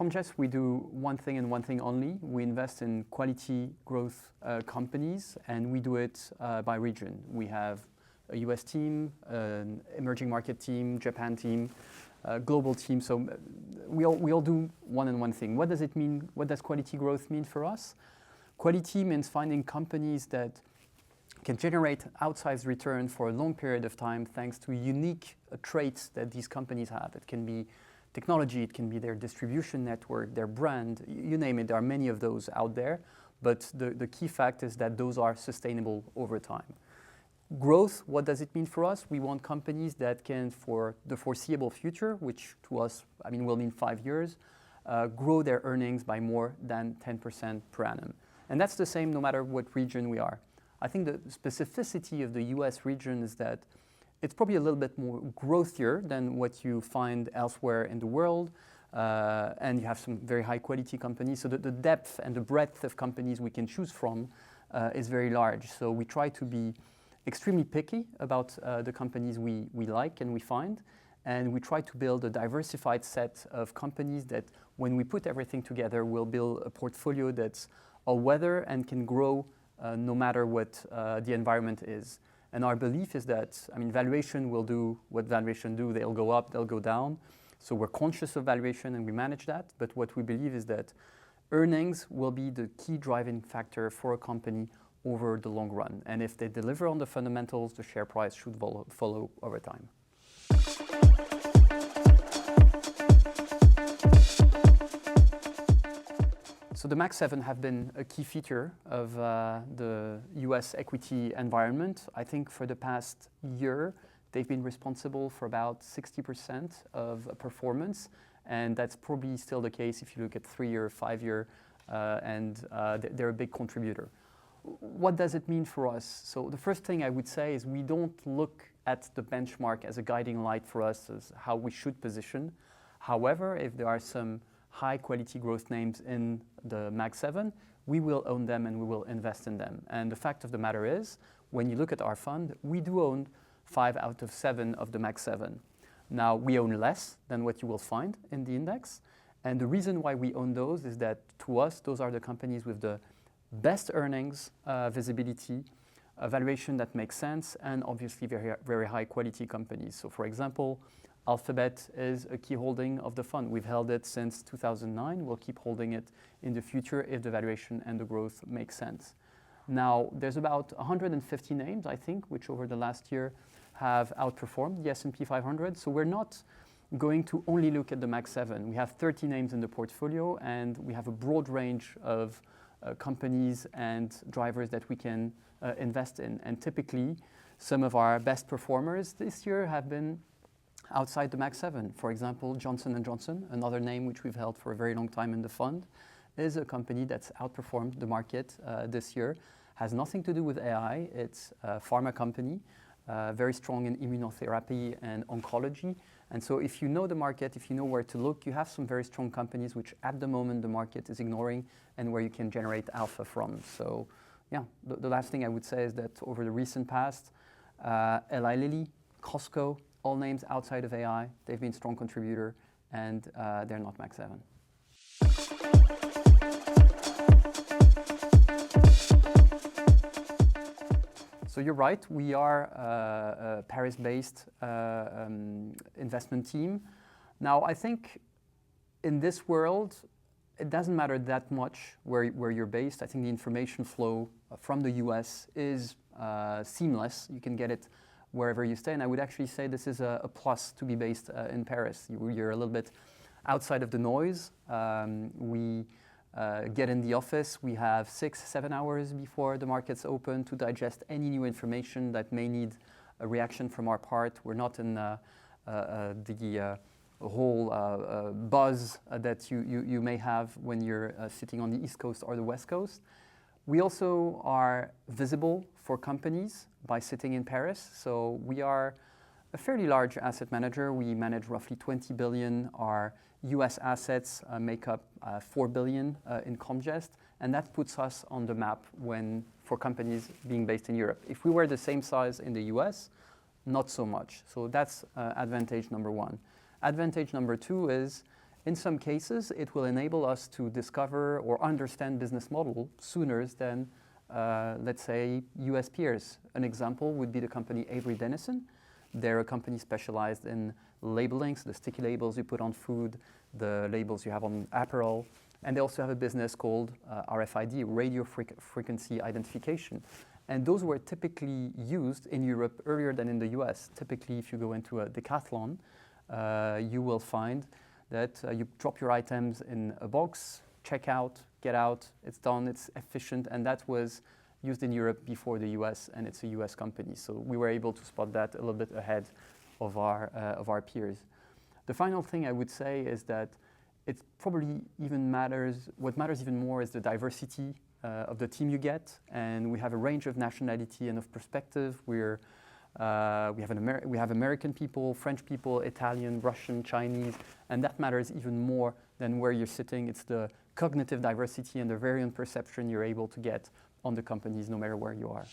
Comgest, we do one thing and one thing only. We invest in quality growth companies, and we do it by region. We have a US team, an emerging market team, Japan team, global team. So we all do one and one thing. What does it mean? What does quality growth mean for us? Quality means finding companies that can generate outsized return for a long period of time thanks to unique traits that these companies have. It can be technology, it can be their distribution network, their brand, you name it. There are many of those out there, but the key fact is that those are sustainable over time. Growth, what does it mean for us? We want companies that can, for the foreseeable future, which to us, will mean 5 years, grow their earnings by more than 10% per annum. And that's the same no matter what region we are. I think the specificity of the US region is that it's probably a little bit more growthier than what you find elsewhere in the world. And you have some very high quality companies. So the depth and the breadth of companies we can choose from is very large. So we try to be extremely picky about the companies we like and we find. And we try to build a diversified set of companies that when we put everything together, will build a portfolio that's all-weather and can grow no matter what the environment is. And our belief is that, valuation will do what valuation do. They'll go up, they'll go down. So we're conscious of valuation and we manage that. But what we believe is that earnings will be the key driving factor for a company over the long run. And if they deliver on the fundamentals, the share price should follow over time. So the Mag 7 have been a key feature of the US equity environment. I think for the past year, they've been responsible for about 60% of performance. And that's probably still the case if you look at 3-year, 5-year, and they're a big contributor. What does it mean for us? So the first thing I would say is we don't look at the benchmark as a guiding light for us as how we should position. However, if there are some high quality growth names in the Mag 7, we will own them and we will invest in them. And the fact of the matter is, when you look at our fund, we do own 5 out of 7 of the Mag 7. Now, we own less than what you will find in the index. And the reason why we own those is that to us, those are the companies with the best earnings visibility, a valuation that makes sense, and obviously very, very high quality companies. So for example, Alphabet is a key holding of the fund. We've held it since 2009. We'll keep holding it in the future if the valuation and the growth make sense. Now, there's about 150 names, I think, which over the last year have outperformed the S&P 500. So we're not going to only look at the Mag 7. We have 30 names in the portfolio, and we have a broad range of companies and drivers that we can invest in. And typically, some of our best performers this year have been outside the Mag 7. For example, Johnson & Johnson, another name which we've held for a very long time in the fund, is a company that's outperformed the market this year. Has nothing to do with AI. It's a pharma company, very strong in immunotherapy and oncology. And so if you know the market, if you know where to look, you have some very strong companies which at the moment the market is ignoring and where you can generate alpha from. So yeah, the last thing I would say is that over the recent past, Eli Lilly, Costco, all names outside of AI, they've been a strong contributor, and they're not Mag 7. So you're right, we are a Paris-based investment team. Now, I think in this world, it doesn't matter that much where you're based. I think the information flow from the US is seamless. You can get it wherever you stay. And I would actually say this is a plus to be based in Paris. You're a little bit outside of the noise. We get in the office. We have 6-7 hours before the markets open to digest any new information that may need a reaction from our part. We're not in the whole buzz that you may have when you're sitting on the East Coast or the West Coast. We also are visible for companies by sitting in Paris. So we are a fairly large asset manager. We manage roughly 20 billion. Our US assets make up 4 billion in Comgest. And that puts us on the map for companies being based in Europe. If we were the same size in the US, not so much. So that's advantage number one. Advantage number two is In some cases, it will enable us to discover or understand business model sooner than, let's say, US peers. An example would be the company Avery Dennison. They're a company specialized in labeling, so the sticky labels you put on food, the labels you have on apparel. And they also have a business called RFID, radio frequency identification. And those were typically used in Europe earlier than in the US. Typically, if you go into a decathlon, you will find that you drop your items in a box, check out, get out, it's done, it's efficient, and that was used in Europe before the US, and it's a US company. So we were able to spot that a little bit ahead of our peers. The final thing I would say is that it probably even matters, what matters even more is the diversity of the team you get, and we have a range of nationality and of perspective. We have American people, French people, Italian, Russian, Chinese, and that matters even more than where you're sitting. It's the cognitive diversity and the variant perception you're able to get on the companies no matter where you are.